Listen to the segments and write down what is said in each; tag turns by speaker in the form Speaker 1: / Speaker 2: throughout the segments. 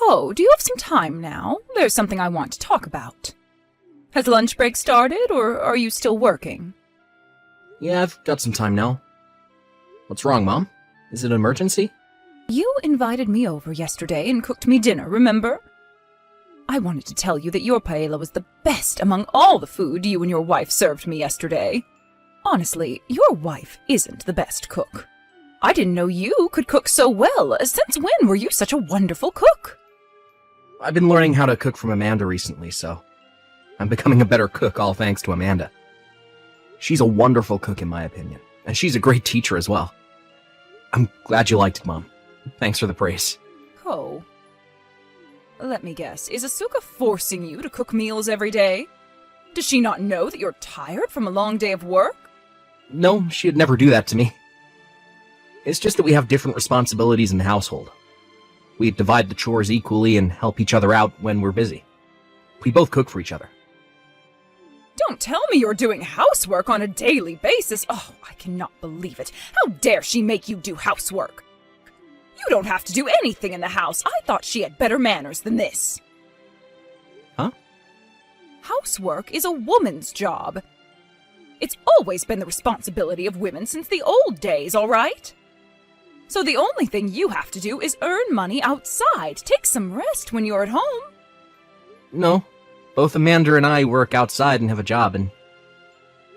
Speaker 1: Oh, do you have some time now? There's something I want to talk about. Has lunch break started, or are you still working?
Speaker 2: Yeah, I've got some time now. What's wrong, Mom? Is it an emergency?
Speaker 1: You invited me over yesterday and cooked me dinner, remember? I wanted to tell you that your paella was the best among all the food you and your wife served me yesterday. Honestly, your wife isn't the best cook. I didn't know you could cook so well. Since when were you such a wonderful cook?
Speaker 2: I've been learning how to cook from Amanda recently, so I'm becoming a better cook all thanks to Amanda. She's a wonderful cook in my opinion, and she's a great teacher as well. I'm glad you liked it, Mom. Thanks for the praise.
Speaker 1: Oh. Let me guess, is Asuka forcing you to cook meals every day? Does she not know that you're tired from a long day of work?
Speaker 2: No, she'd never do that to me. It's just that we have different responsibilities in the household. We divide the chores equally and help each other out when we're busy. We both cook for each other.
Speaker 1: Don't tell me you're doing housework on a daily basis. Oh, I cannot believe it. How dare she make you do housework? You don't have to do anything in the house. I thought she had better manners than this.
Speaker 2: Huh?
Speaker 1: Housework is a woman's job. It's always been the responsibility of women since the old days, all right? So the only thing you have to do is earn money outside. Take some rest when you're at home.
Speaker 2: No, both Amanda and I work outside and have a job, and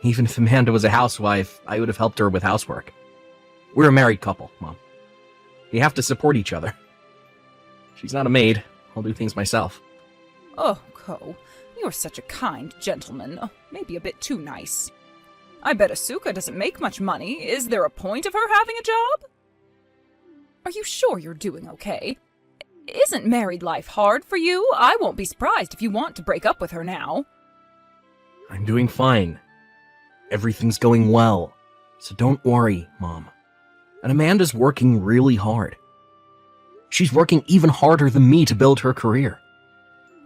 Speaker 2: even if Amanda was a housewife, I would have helped her with housework. We're a married couple, Mom. You have to support each other. She's not a maid. I'll do things myself.
Speaker 1: Oh, Ko, you're such a kind gentleman. Oh, maybe a bit too nice. I bet Asuka doesn't make much money. Is there a point of her having a job? Are you sure you're doing okay? Isn't married life hard for you? I won't be surprised if you want to break up with her now.
Speaker 2: I'm doing fine. Everything's going well. So don't worry, Mom. And Amanda's working really hard. She's working even harder than me to build her career.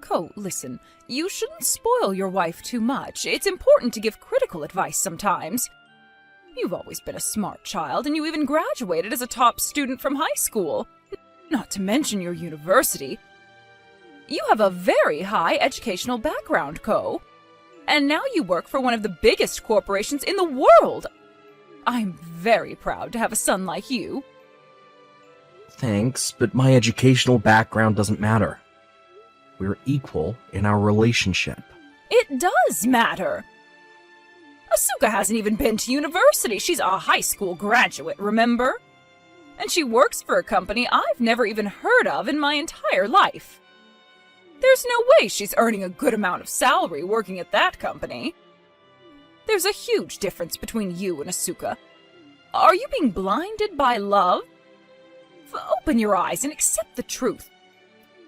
Speaker 1: Ko, listen, you shouldn't spoil your wife too much. It's important to give critical advice sometimes. You've always been a smart child, and you even graduated as a top student from high school. Not to mention your university. You have a very high educational background, Ko. And now you work for one of the biggest corporations in the world. I'm very proud to have a son like you.
Speaker 2: Thanks, but my educational background doesn't matter. We're equal in our relationship.
Speaker 1: It does matter. Asuka hasn't even been to university. She's a high school graduate, remember? And she works for a company I've never even heard of in my entire life. There's no way she's earning a good amount of salary working at that company. There's a huge difference between you and Asuka. Are you being blinded by love? Open your eyes and accept the truth.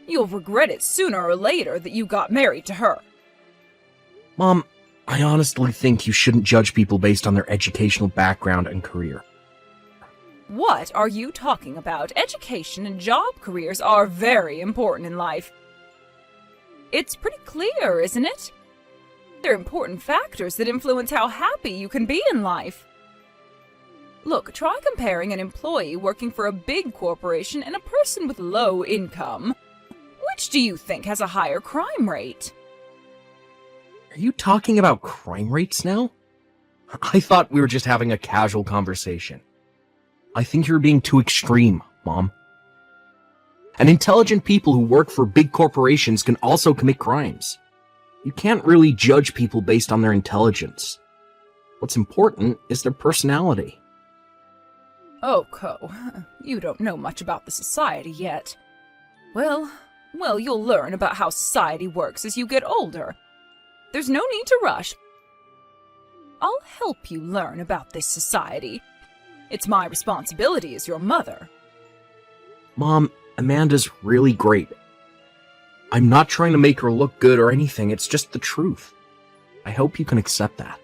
Speaker 1: You'll regret it sooner or later that you got married to her.
Speaker 2: Mom, I honestly think you shouldn't judge people based on their educational background and career.
Speaker 1: What are you talking about? Education and job careers are very important in life. It's pretty clear, isn't it? They're important factors that influence how happy you can be in life. Look, try comparing an employee working for a big corporation and a person with low income. Which do you think has a higher crime rate?
Speaker 2: Are you talking about crime rates now? I thought we were just having a casual conversation. I think you're being too extreme, Mom. And intelligent people who work for big corporations can also commit crimes. You can't really judge people based on their intelligence. What's important is their personality.
Speaker 1: Oh, Ko, you don't know much about the society yet. Well, you'll learn about how society works as you get older. There's no need to rush. I'll help you learn about this society. It's my responsibility as your mother.
Speaker 2: Mom, Amanda's really great. I'm not trying to make her look good or anything, it's just the truth. I hope you can accept that.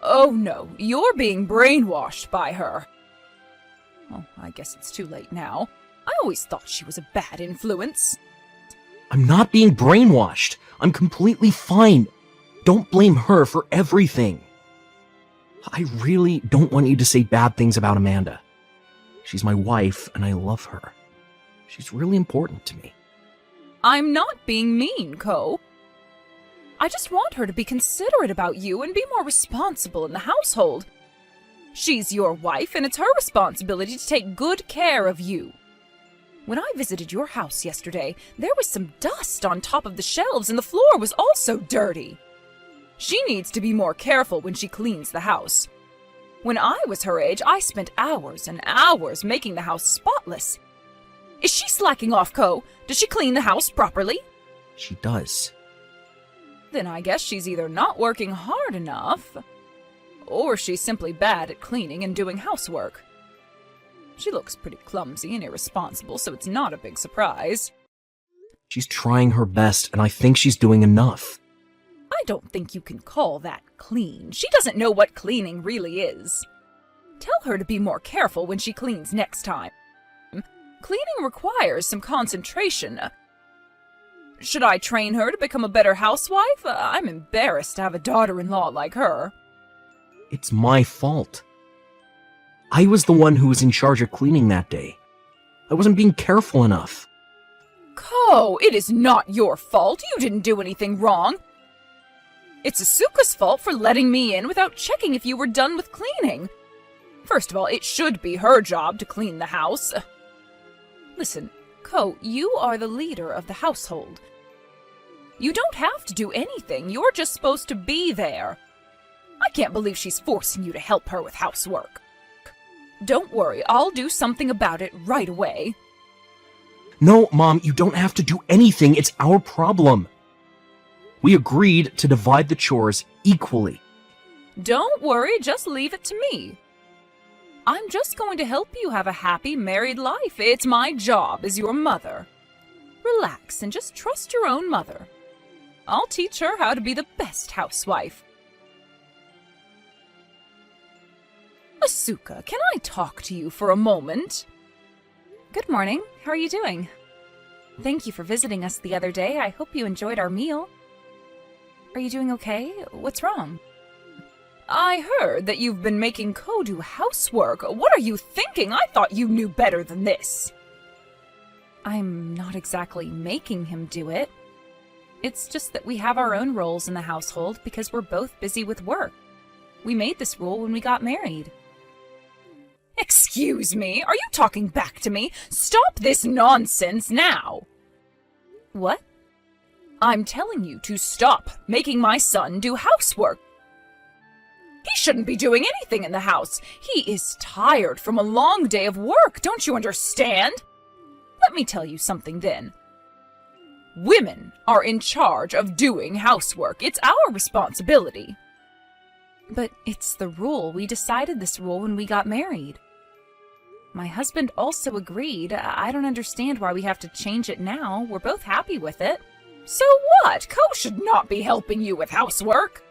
Speaker 1: Oh no, you're being brainwashed by her. Oh, I guess it's too late now. I always thought she was a bad influence.
Speaker 2: I'm not being brainwashed. I'm completely fine. Don't blame her for everything. I really don't want you to say bad things about Amanda. She's my wife, and I love her. She's really important to me.
Speaker 1: I'm not being mean, Ko. I just want her to be considerate about you and be more responsible in the household. She's your wife, and it's her responsibility to take good care of you. When I visited your house yesterday, there was some dust on top of the shelves and the floor was also dirty. She needs to be more careful when she cleans the house. When I was her age, I spent hours and hours making the house spotless. Is she slacking off, Ko? Does she clean the house properly?
Speaker 2: She does.
Speaker 1: Then I guess she's either not working hard enough, or she's simply bad at cleaning and doing housework. She looks pretty clumsy and irresponsible, so it's not a big surprise.
Speaker 2: She's trying her best, and I think she's doing enough.
Speaker 1: I don't think you can call that clean. She doesn't know what cleaning really is. Tell her to be more careful when she cleans next time. Cleaning requires some concentration. Should I train her to become a better housewife? I'm embarrassed to have a daughter-in-law like her.
Speaker 2: It's my fault. I was the one who was in charge of cleaning that day. I wasn't being careful enough.
Speaker 1: Ko, it is not your fault. You didn't do anything wrong. It's Asuka's fault for letting me in without checking if you were done with cleaning. First of all, it should be her job to clean the house. Listen, Ko, you are the leader of the household. You don't have to do anything. You're just supposed to be there. I can't believe she's forcing you to help her with housework. Don't worry, I'll do something about it right away.
Speaker 2: No, Mom, you don't have to do anything. It's our problem. We agreed to divide the chores equally.
Speaker 1: Don't worry, just leave it to me. I'm just going to help you have a happy married life. It's my job as your mother. Relax and just trust your own mother. I'll teach her how to be the best housewife. Asuka, can I talk to you for a moment? Good morning. How are you doing? Thank you for visiting us the other day. I hope you enjoyed our meal. Are you doing okay? What's wrong? I heard that you've been making Ko do housework. What are you thinking? I thought you knew better than this. I'm not exactly making him do it. It's just that we have our own roles in the household because we're both busy with work. We made this rule when we got married. Excuse me, are you talking back to me? Stop this nonsense now! What? I'm telling you to stop making my son do housework. He shouldn't be doing anything in the house. He is tired from a long day of work, don't you understand? Let me tell you something then. Women are in charge of doing housework. It's our responsibility. But it's the rule. We decided this rule when we got married. My husband also agreed. I don't understand why we have to change it now. We're both happy with it. So what? Ko should not be helping you with housework.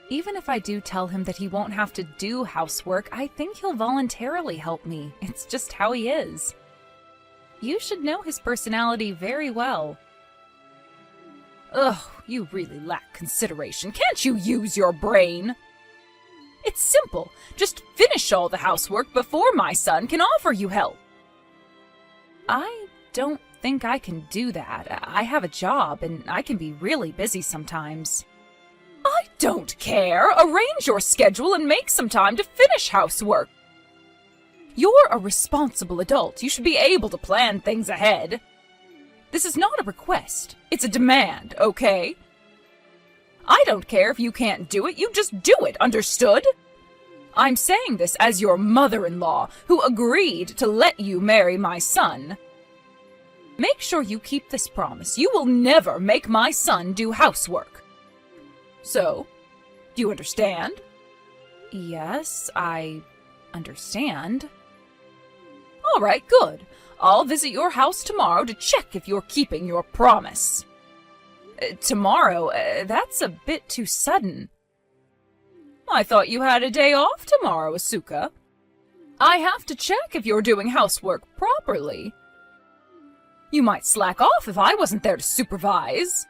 Speaker 1: Even if I do tell him that he won't have to do housework, I think he'll voluntarily help me. It's just how he is. You should know his personality very well. Ugh, you really lack consideration. Can't you use your brain? It's simple. Just finish all the housework before my son can offer you help. I don't think I can do that. I have a job, and I can be really busy sometimes. I don't care. Arrange your schedule and make some time to finish housework. You're a responsible adult. You should be able to plan things ahead. This is not a request. It's a demand, okay? I don't care if you can't do it. You just do it, understood? I'm saying this as your mother-in-law, who agreed to let you marry my son. Make sure you keep this promise. You will never make my son do housework. So, do you understand? Yes, I understand. All right, good. I'll visit your house tomorrow to check if you're keeping your promise. Tomorrow? That's a bit too sudden. I thought you had a day off tomorrow, Asuka. I have to check if you're doing housework properly. You might slack off if I wasn't there to supervise.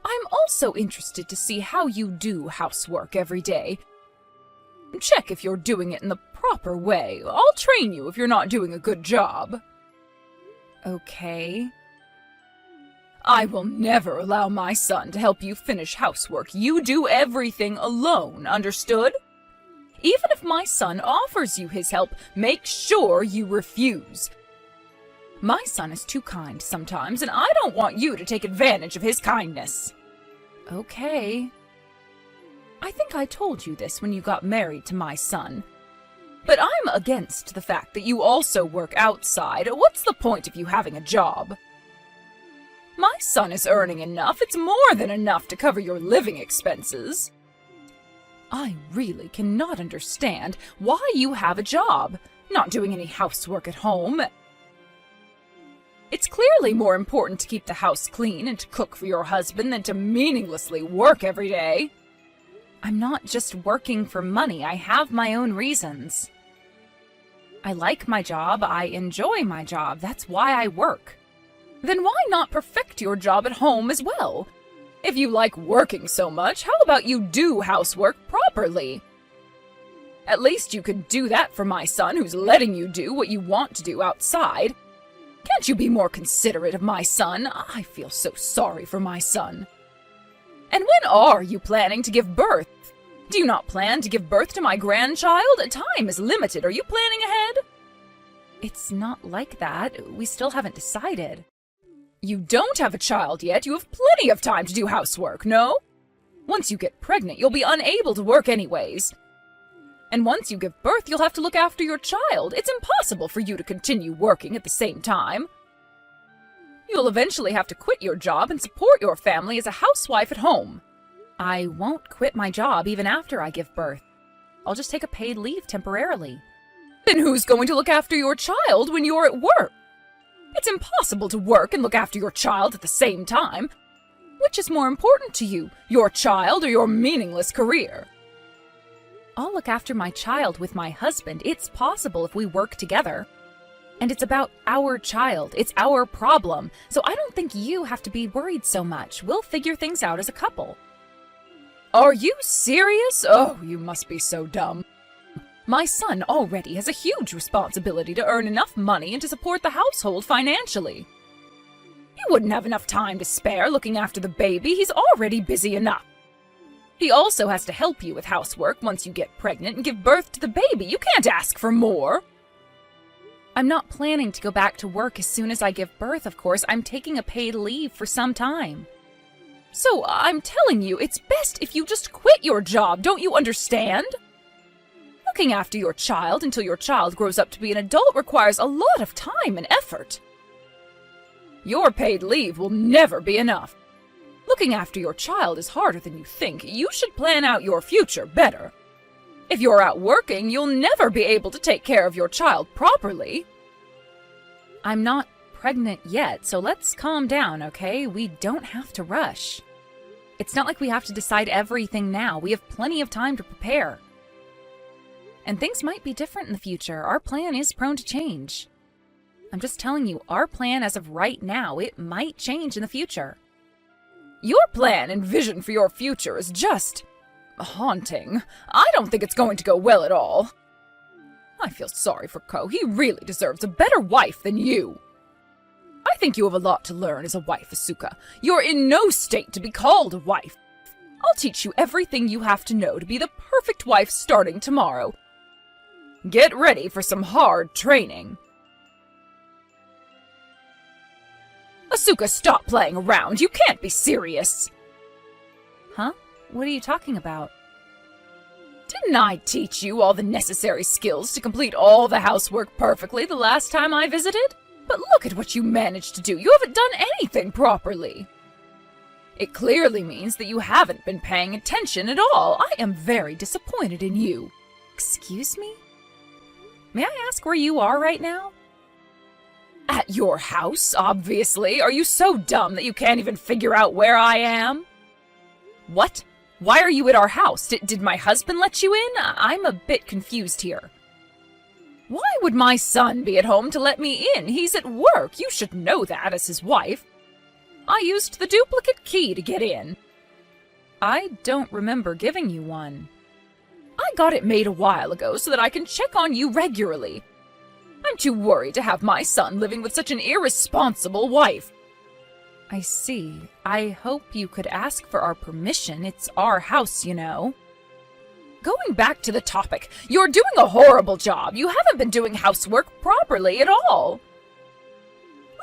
Speaker 1: I'm also interested to see how you do housework every day. Check if you're doing it in the proper way. I'll train you if you're not doing a good job. Okay. I will never allow my son to help you finish housework. You do everything alone, understood? Even if my son offers you his help, make sure you refuse. My son is too kind sometimes, and I don't want you to take advantage of his kindness. Okay. I think I told you this when you got married to my son. But I'm against the fact that you also work outside. What's the point of you having a job? My son is earning enough. It's more than enough to cover your living expenses. I really cannot understand why you have a job, not doing any housework at home. It's clearly more important to keep the house clean and to cook for your husband than to meaninglessly work every day. I'm not just working for money. I have my own reasons. I like my job. I enjoy my job. That's why I work. Then why not perfect your job at home as well? If you like working so much, how about you do housework properly? At least you could do that for my son who's letting you do what you want to do outside. Can't you be more considerate of my son? I feel so sorry for my son. And when are you planning to give birth? Do you not plan to give birth to my grandchild? Time is limited. Are you planning ahead? It's not like that. We still haven't decided. You don't have a child yet. You have plenty of time to do housework, no? Once you get pregnant, you'll be unable to work anyways. And once you give birth, you'll have to look after your child. It's impossible for you to continue working at the same time. You'll eventually have to quit your job and support your family as a housewife at home. I won't quit my job even after I give birth. I'll just take a paid leave temporarily. Then who's going to look after your child when you're at work? It's impossible to work and look after your child at the same time. Which is more important to you, your child or your meaningless career? I'll look after my child with my husband. It's possible if we work together. And it's about our child. It's our problem. So I don't think you have to be worried so much. We'll figure things out as a couple. Are you serious? Oh, you must be so dumb. My son already has a huge responsibility to earn enough money and to support the household financially. He wouldn't have enough time to spare looking after the baby. He's already busy enough. He also has to help you with housework once you get pregnant and give birth to the baby. You can't ask for more. I'm not planning to go back to work as soon as I give birth, of course. I'm taking a paid leave for some time. So I'm telling you, it's best if you just quit your job. Don't you understand? Looking after your child until your child grows up to be an adult requires a lot of time and effort. Your paid leave will never be enough. Looking after your child is harder than you think. You should plan out your future better. If you're out working, you'll never be able to take care of your child properly. I'm not pregnant yet, so let's calm down, okay? We don't have to rush. It's not like we have to decide everything now. We have plenty of time to prepare. And things might be different in the future. Our plan is prone to change. I'm just telling you, our plan as of right now, it might change in the future. Your plan and vision for your future is just haunting. I don't think it's going to go well at all. I feel sorry for Ko. He really deserves a better wife than you. I think you have a lot to learn as a wife, Asuka. You're in no state to be called a wife. I'll teach you everything you have to know to be the perfect wife starting tomorrow. Get ready for some hard training. Asuka, stop playing around. You can't be serious. Huh? What are you talking about? Didn't I teach you all the necessary skills to complete all the housework perfectly the last time I visited? But look at what you managed to do. You haven't done anything properly. It clearly means that you haven't been paying attention at all. I am very disappointed in you. Excuse me? May I ask where you are right now? At your house, obviously. Are you so dumb that you can't even figure out where I am? What? Why are you at our house? Did my husband let you in? I'm a bit confused here. Why would my son be at home to let me in? He's at work. You should know that as his wife. I used the duplicate key to get in. I don't remember giving you one. I got it made a while ago so that I can check on you regularly. I'm too worried to have my son living with such an irresponsible wife. I see. I hope you could ask for our permission. It's our house, you know. Going back to the topic, you're doing a horrible job. You haven't been doing housework properly at all.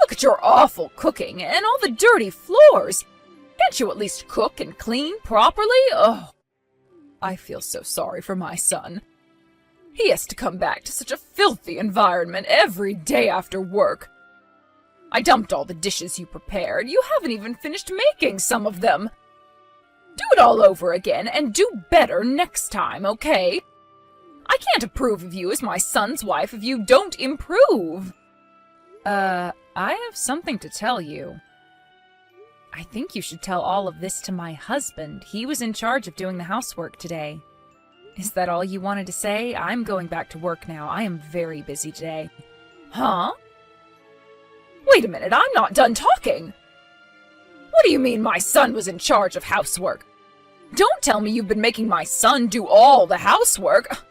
Speaker 1: Look at your awful cooking and all the dirty floors. Can't you at least cook and clean properly? Oh, I feel so sorry for my son. He has to come back to such a filthy environment every day after work. I dumped all the dishes you prepared. You haven't even finished making some of them. Do it all over again and do better next time, okay? I can't approve of you as my son's wife if you don't improve. I have something to tell you. I think you should tell all of this to my husband. He was in charge of doing the housework today. Is that all you wanted to say? I'm going back to work now. I am very busy today. Huh? Wait a minute, I'm not done talking. What do you mean my son was in charge of housework? Don't tell me you've been making my son do all the housework.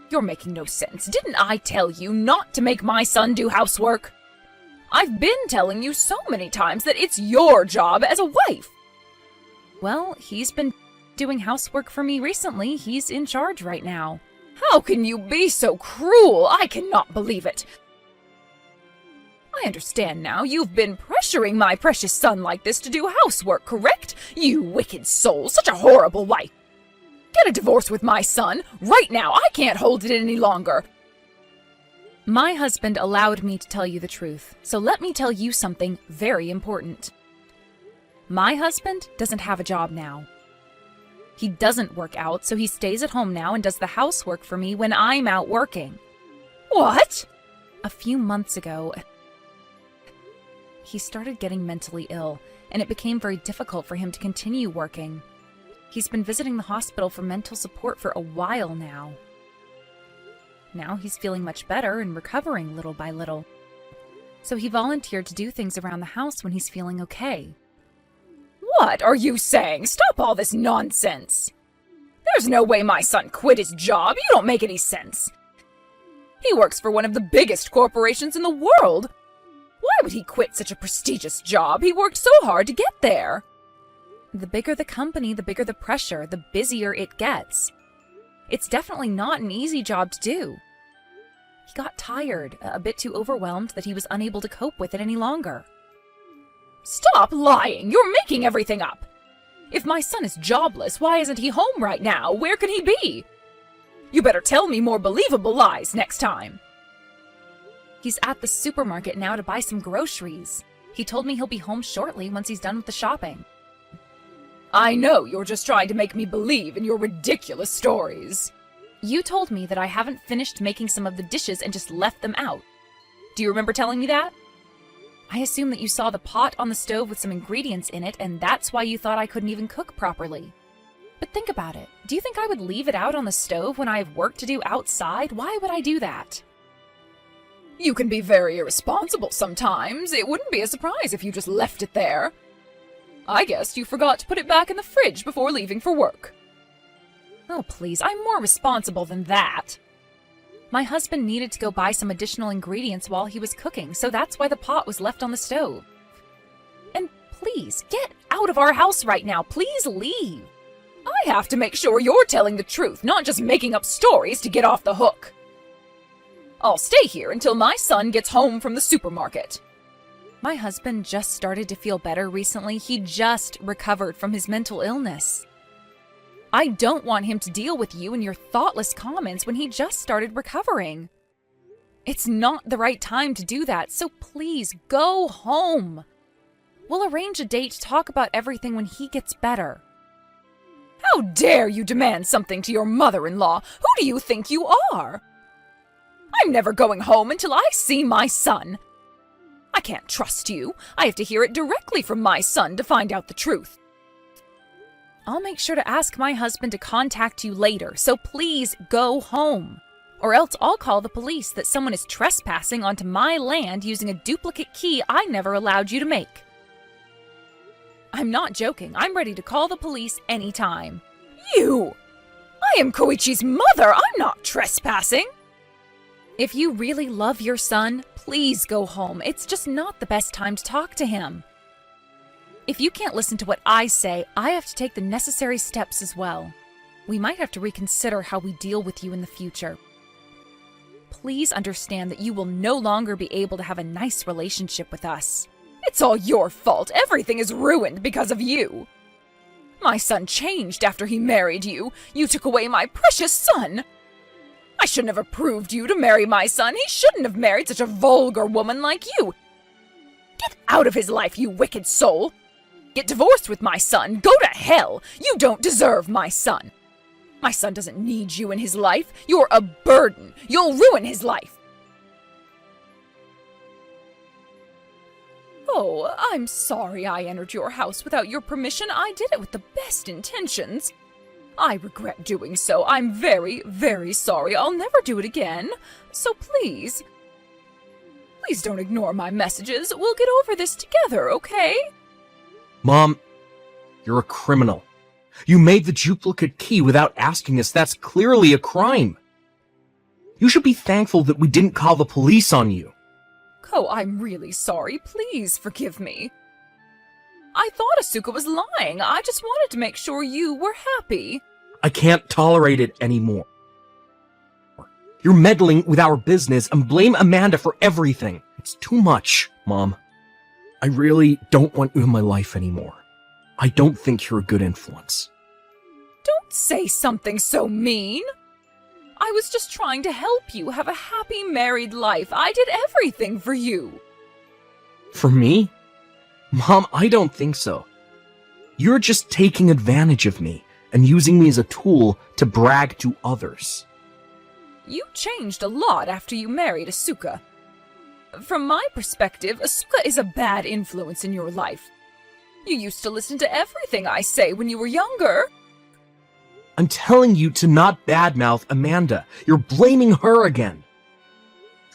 Speaker 1: You're making no sense. Didn't I tell you not to make my son do housework? I've been telling you so many times that it's your job as a wife. Well, he's been doing housework for me recently. He's in charge right now. How can you be so cruel? I cannot believe it. I understand now. You've been pressuring my precious son like this to do housework, correct? You wicked soul, such a horrible wife. Get a divorce with my son, right now. I can't hold it any longer. My husband allowed me to tell you the truth, so let me tell you something very important. My husband doesn't have a job now. He doesn't work out, so he stays at home now and does the housework for me when I'm out working. What? A few months ago, he started getting mentally ill, and it became very difficult for him to continue working. He's been visiting the hospital for mental support for a while now. Now he's feeling much better and recovering little by little. So he volunteered to do things around the house when he's feeling okay. What are you saying? Stop all this nonsense. There's no way my son quit his job. You don't make any sense. He works for one of the biggest corporations in the world. Why would he quit such a prestigious job? He worked so hard to get there. The bigger the company, the bigger the pressure, the busier it gets. It's definitely not an easy job to do. He got tired, a bit too overwhelmed that he was unable to cope with it any longer. Stop lying! You're making everything up! If my son is jobless, why isn't he home right now? Where can he be? You better tell me more believable lies next time. He's at the supermarket now to buy some groceries. He told me he'll be home shortly once he's done with the shopping. I know you're just trying to make me believe in your ridiculous stories. You told me that I haven't finished making some of the dishes and just left them out. Do you remember telling me that? I assume that you saw the pot on the stove with some ingredients in it, and that's why you thought I couldn't even cook properly. But think about it. Do you think I would leave it out on the stove when I have work to do outside? Why would I do that? You can be very irresponsible sometimes. It wouldn't be a surprise if you just left it there. I guess you forgot to put it back in the fridge before leaving for work. Oh, please, I'm more responsible than that. My husband needed to go buy some additional ingredients while he was cooking, so that's why the pot was left on the stove. And please, get out of our house right now. Please leave. I have to make sure you're telling the truth, not just making up stories to get off the hook. I'll stay here until my son gets home from the supermarket. My husband just started to feel better recently. He just recovered from his mental illness. I don't want him to deal with you and your thoughtless comments when he just started recovering. It's not the right time to do that, so please go home. We'll arrange a date to talk about everything when he gets better. How dare you demand something to your mother-in-law? Who do you think you are? I'm never going home until I see my son. I can't trust you. I have to hear it directly from my son to find out the truth. I'll make sure to ask my husband to contact you later, so please go home. Or else I'll call the police that someone is trespassing onto my land using a duplicate key I never allowed you to make. I'm not joking. I'm ready to call the police anytime. You! I am Koichi's mother. I'm not trespassing. If you really love your son, please go home. It's just not the best time to talk to him. If you can't listen to what I say, I have to take the necessary steps as well. We might have to reconsider how we deal with you in the future. Please understand that you will no longer be able to have a nice relationship with us. It's all your fault. Everything is ruined because of you. My son changed after he married you. You took away my precious son. I shouldn't have approved you to marry my son. He shouldn't have married such a vulgar woman like you. Get out of his life, you wicked soul. Get divorced with my son. Go to hell. You don't deserve my son. My son doesn't need you in his life. You're a burden. You'll ruin his life. Oh, I'm sorry I entered your house without your permission. I did it with the best intentions. I regret doing so. I'm very, very sorry. I'll never do it again. So please don't ignore my messages. We'll get over this together, okay?
Speaker 2: Mom, you're a criminal. You made the duplicate key without asking us. That's clearly a crime. You should be thankful that we didn't call the police on you.
Speaker 1: Ko, I'm really sorry. Please forgive me. I thought Asuka was lying. I just wanted to make sure you were happy.
Speaker 2: I can't tolerate it anymore. You're meddling with our business and blame Amanda for everything. It's too much, Mom. I really don't want you in my life anymore. I don't think you're a good influence.
Speaker 1: Don't say something so mean. I was just trying to help you have a happy married life. I did everything for you.
Speaker 2: For me? Mom, I don't think so. You're just taking advantage of me and using me as a tool to brag to others.
Speaker 1: You changed a lot after you married Asuka. From my perspective, Asuka is a bad influence in your life. You used to listen to everything I say when you were younger.
Speaker 2: I'm telling you to not badmouth Amanda. You're blaming her again.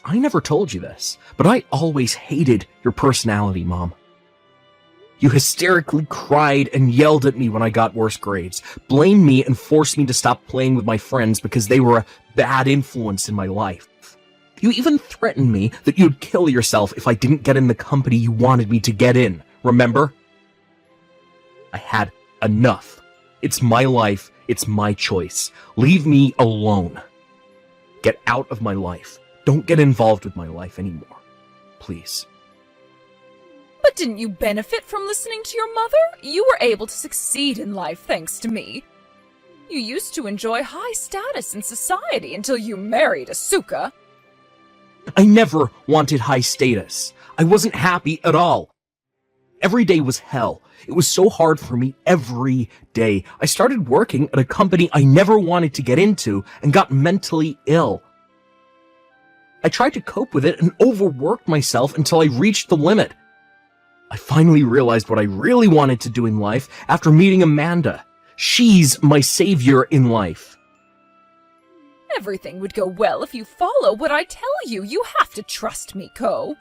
Speaker 2: I never told you this, but I always hated your personality, Mom. You hysterically cried and yelled at me when I got worse grades, blamed me and forced me to stop playing with my friends because they were a bad influence in my life. You even threatened me that you'd kill yourself if I didn't get in the company you wanted me to get in, remember? I had enough. It's my life, it's my choice. Leave me alone. Get out of my life. Don't get involved with my life anymore. Please.
Speaker 1: But didn't you benefit from listening to your mother? You were able to succeed in life thanks to me. You used to enjoy high status in society until you married Asuka.
Speaker 2: I never wanted high status. I wasn't happy at all. Every day was hell. It was so hard for me every day. I started working at a company I never wanted to get into and got mentally ill. I tried to cope with it and overworked myself until I reached the limit. I finally realized what I really wanted to do in life after meeting Amanda. She's my savior in life.
Speaker 1: Everything would go well if you follow what I tell you. You have to trust me, Ko.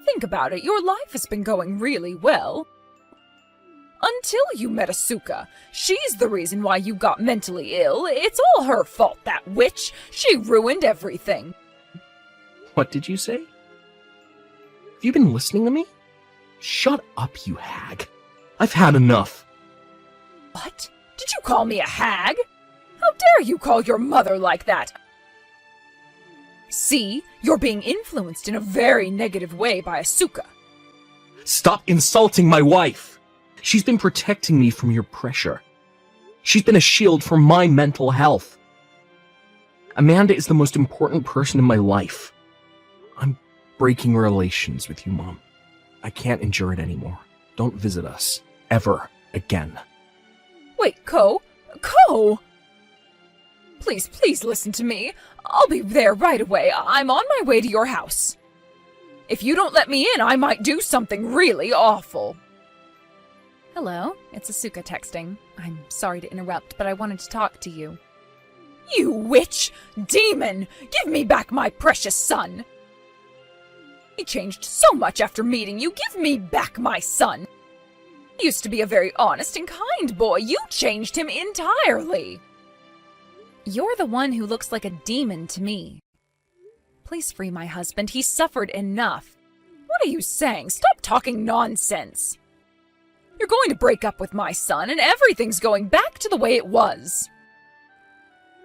Speaker 1: Think about it. Your life has been going really well. Until you met Asuka. She's the reason why you got mentally ill. It's all her fault, that witch. She ruined everything.
Speaker 2: What did you say? Have you been listening to me? Shut up, you hag. I've had enough.
Speaker 1: What? Did you call me a hag? How dare you call your mother like that? See, you're being influenced in a very negative way by Asuka.
Speaker 2: Stop insulting my wife. She's been protecting me from your pressure. She's been a shield for my mental health. Amanda is the most important person in my life. I'm breaking relations with you, Mom. I can't endure it anymore. Don't visit us. Ever again.
Speaker 1: Wait, Ko? Ko! Please listen to me. I'll be there right away. I'm on my way to your house. If you don't let me in, I might do something really awful. Hello, it's Asuka texting. I'm sorry to interrupt, but I wanted to talk to you. You witch! Demon! Give me back my precious son! He changed so much after meeting you. Give me back my son! He used to be a very honest and kind boy. You changed him entirely. You're the one who looks like a demon to me. Please free my husband. He suffered enough. What are you saying? Stop talking nonsense. You're going to break up with my son, and everything's going back to the way it was.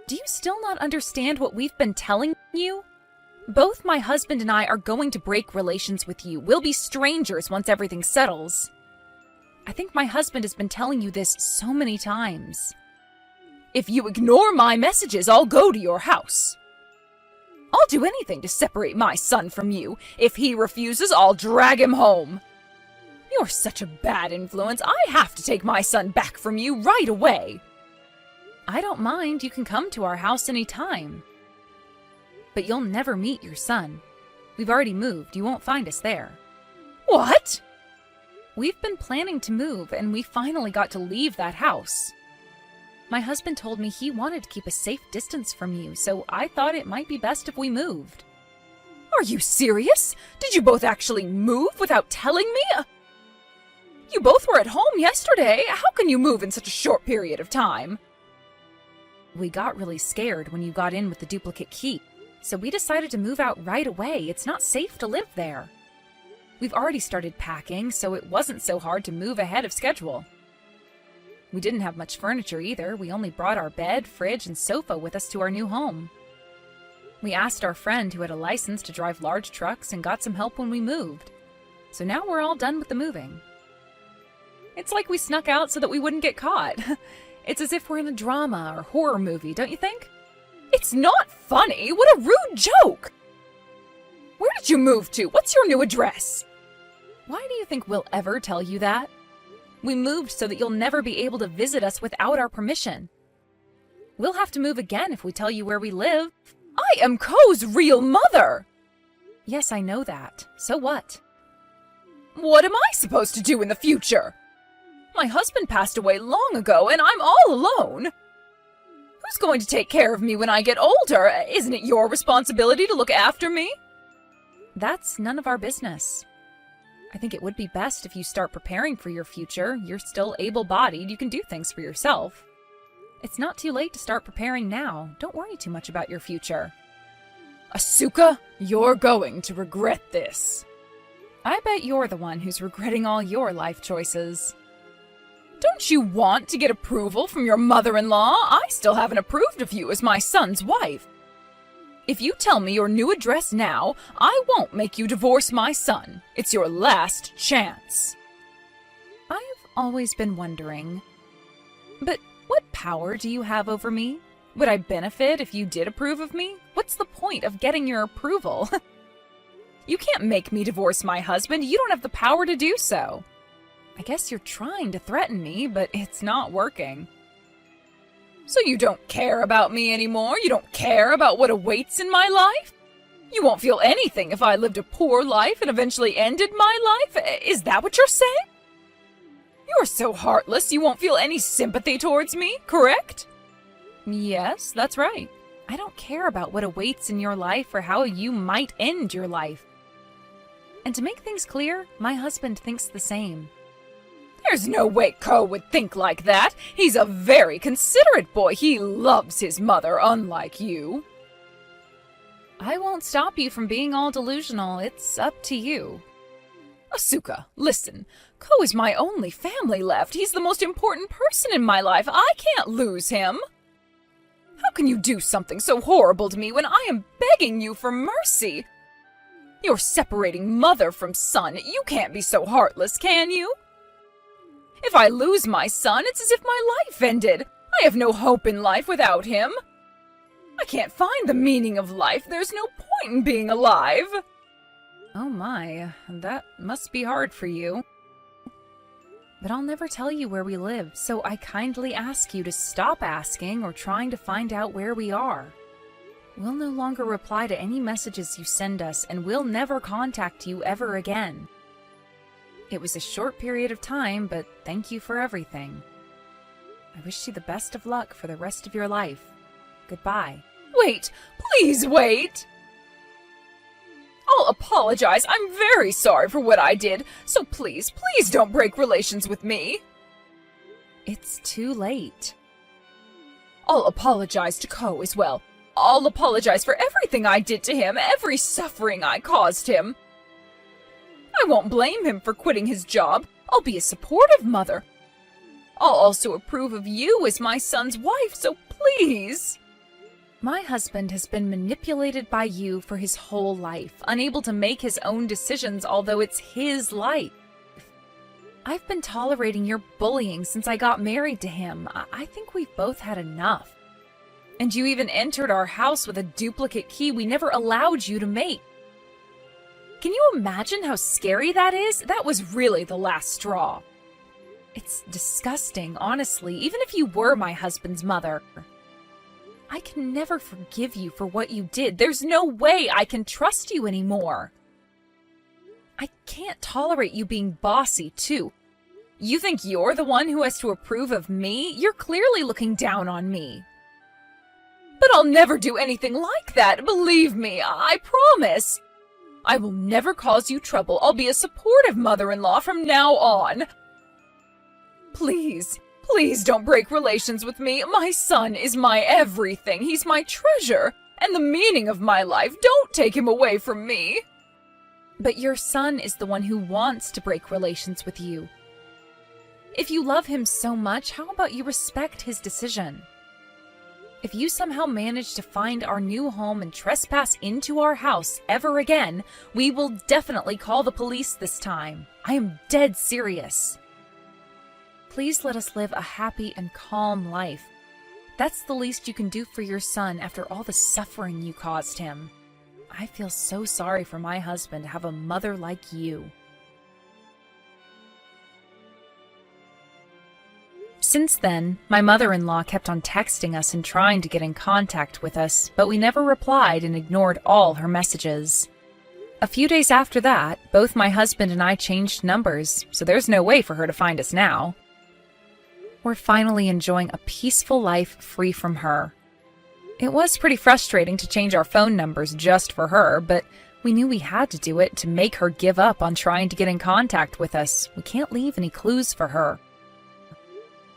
Speaker 1: Do you still not understand what we've been telling you? Both my husband and I are going to break relations with you. We'll be strangers once everything settles. I think my husband has been telling you this so many times. If you ignore my messages, I'll go to your house. I'll do anything to separate my son from you. If he refuses, I'll drag him home. You're such a bad influence. I have to take my son back from you right away. I don't mind. You can come to our house any time. But you'll never meet your son. We've already moved. You won't find us there. What? We've been planning to move, and we finally got to leave that house. My husband told me he wanted to keep a safe distance from you, so I thought it might be best if we moved. Are you serious? Did you both actually move without telling me? You both were at home yesterday. How can you move in such a short period of time? We got really scared when you got in with the duplicate key, so we decided to move out right away. It's not safe to live there. We've already started packing, so it wasn't so hard to move ahead of schedule. We didn't have much furniture either. We only brought our bed, fridge, and sofa with us to our new home. We asked our friend who had a license to drive large trucks and got some help when we moved. So now we're all done with the moving. It's like we snuck out so that we wouldn't get caught. It's as if we're in a drama or horror movie, don't you think? It's not funny! What a rude joke! Where did you move to? What's your new address? Why do you think we'll ever tell you that? We moved so that you'll never be able to visit us without our permission. We'll have to move again if we tell you where we live. I am Ko's real mother! Yes, I know that. So what? What am I supposed to do in the future? My husband passed away long ago, and I'm all alone. Who's going to take care of me when I get older? Isn't it your responsibility to look after me? That's none of our business. I think it would be best if you start preparing for your future. You're still able-bodied. You can do things for yourself. It's not too late to start preparing now. Don't worry too much about your future. Asuka, you're going to regret this. I bet you're the one who's regretting all your life choices. Don't you want to get approval from your mother-in-law? I still haven't approved of you as my son's wife. If you tell me your new address now, I won't make you divorce my son. It's your last chance. I've always been wondering, but what power do you have over me? Would I benefit if you did approve of me? What's the point of getting your approval? You can't make me divorce my husband. You don't have the power to do so. I guess you're trying to threaten me, but it's not working. So you don't care about me anymore? You don't care about what awaits in my life? You won't feel anything if I lived a poor life and eventually ended my life? Is that what you're saying? You're so heartless you won't feel any sympathy towards me, correct? Yes, that's right. I don't care about what awaits in your life or how you might end your life. And to make things clear, my husband thinks the same. There's no way Ko would think like that. He's a very considerate boy. He loves his mother, unlike you. I won't stop you from being all delusional. It's up to you. Asuka, listen. Ko is my only family left. He's the most important person in my life. I can't lose him. How can you do something so horrible to me when I am begging you for mercy? You're separating mother from son. You can't be so heartless, can you? If I lose my son, it's as if my life ended. I have no hope in life without him. I can't find the meaning of life. There's no point in being alive. Oh my, that must be hard for you. But I'll never tell you where we live, so I kindly ask you to stop asking or trying to find out where we are. We'll no longer reply to any messages you send us, and we'll never contact you ever again. It was a short period of time, but thank you for everything. I wish you the best of luck for the rest of your life. Goodbye. Wait! Please wait! I'll apologize. I'm very sorry for what I did, so please don't break relations with me. It's too late. I'll apologize to Ko as well. I'll apologize for everything I did to him, every suffering I caused him. I won't blame him for quitting his job. I'll be a supportive mother. I'll also approve of you as my son's wife, so please. My husband has been manipulated by you for his whole life, unable to make his own decisions, although it's his life. I've been tolerating your bullying since I got married to him. I think we've both had enough. And you even entered our house with a duplicate key we never allowed you to make. Can you imagine how scary that is? That was really the last straw. It's disgusting, honestly, even if you were my husband's mother. I can never forgive you for what you did. There's no way I can trust you anymore. I can't tolerate you being bossy, too. You think you're the one who has to approve of me? You're clearly looking down on me. But I'll never do anything like that, believe me, I promise. I will never cause you trouble. I'll be a supportive mother-in-law from now on. Please, please don't break relations with me. My son is my everything. He's my treasure and the meaning of my life. Don't take him away from me. But your son is the one who wants to break relations with you. If you love him so much, how about you respect his decision? If you somehow manage to find our new home and trespass into our house ever again, we will definitely call the police this time. I am dead serious. Please let us live a happy and calm life. That's the least you can do for your son after all the suffering you caused him. I feel so sorry for my husband to have a mother like you. Since then, my mother-in-law kept on texting us and trying to get in contact with us, but we never replied and ignored all her messages. A few days after that, both my husband and I changed numbers, so there's no way for her to find us now. We're finally enjoying a peaceful life free from her. It was pretty frustrating to change our phone numbers just for her, but we knew we had to do it to make her give up on trying to get in contact with us. We can't leave any clues for her.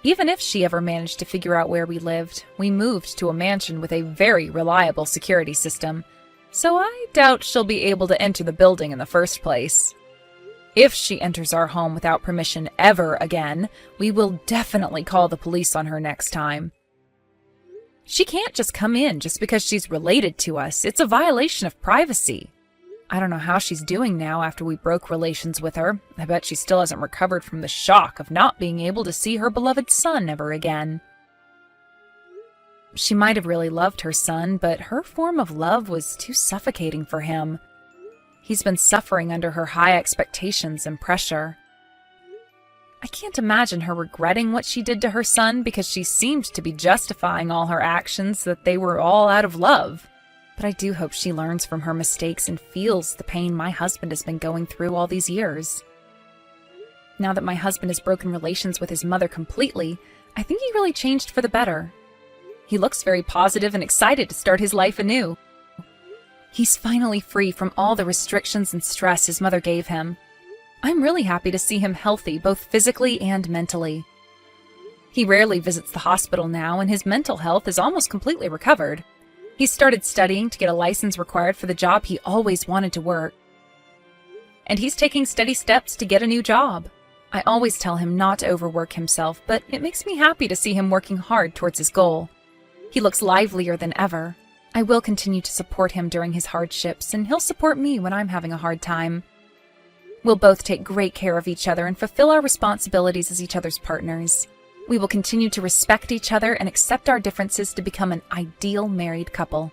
Speaker 1: Even if she ever managed to figure out where we lived, we moved to a mansion with a very reliable security system, so I doubt she'll be able to enter the building in the first place. If she enters our home without permission ever again, we will definitely call the police on her next time. She can't just come in just because she's related to us. It's a violation of privacy. I don't know how she's doing now after we broke relations with her. I bet she still hasn't recovered from the shock of not being able to see her beloved son ever again. She might have really loved her son, but her form of love was too suffocating for him. He's been suffering under her high expectations and pressure. I can't imagine her regretting what she did to her son because she seemed to be justifying all her actions that they were all out of love. But I do hope she learns from her mistakes and feels the pain my husband has been going through all these years. Now that my husband has broken relations with his mother completely, I think he really changed for the better. He looks very positive and excited to start his life anew. He's finally free from all the restrictions and stress his mother gave him. I'm really happy to see him healthy, both physically and mentally. He rarely visits the hospital now, and his mental health is almost completely recovered. He's started studying to get a license required for the job he always wanted to work. And he's taking steady steps to get a new job. I always tell him not to overwork himself, but it makes me happy to see him working hard towards his goal. He looks livelier than ever. I will continue to support him during his hardships, and he'll support me when I'm having a hard time. We'll both take great care of each other and fulfill our responsibilities as each other's partners. We will continue to respect each other and accept our differences to become an ideal married couple.